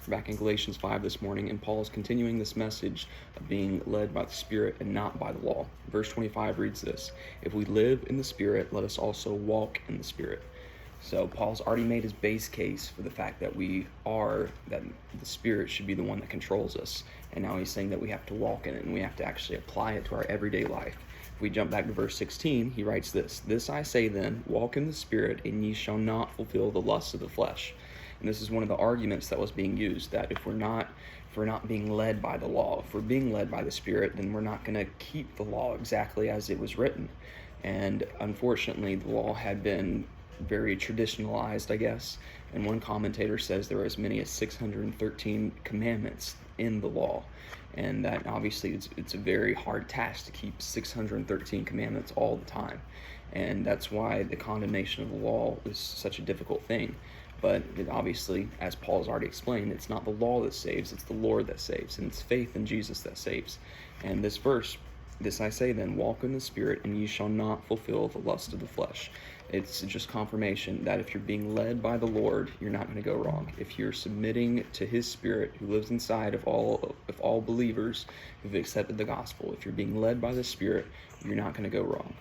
back in Galatians 5 this morning, and Paul is continuing this message of being led by the Spirit and not by the law. Verse 25 reads this: "If we live in the Spirit, let us also walk in the Spirit." So Paul's already made his base case for the fact that that the Spirit should be the one that controls us. And now he's saying that we have to walk in it and we have to actually apply it to our everyday life. If we jump back to verse 16, he writes this: "This I say then, walk in the Spirit, and ye shall not fulfill the lusts of the flesh." And this is one of the arguments that was being used, that if we're not being led by the law, if we're being led by the Spirit, then we're not going to keep the law exactly as it was written. And unfortunately, the law had been very traditionalized, I guess. And one commentator says there are as many as 613 commandments in the law. And that obviously it's a very hard task to keep 613 commandments all the time. And that's why the condemnation of the law is such a difficult thing. But obviously, as Paul's already explained, it's not the law that saves, it's the Lord that saves, and it's faith in Jesus that saves. And this verse, "This I say then, walk in the Spirit, and ye shall not fulfill the lust of the flesh." It's just confirmation that if you're being led by the Lord, you're not going to go wrong. If you're submitting to His Spirit, who lives inside of all believers who've accepted the gospel, if you're being led by the Spirit, you're not going to go wrong.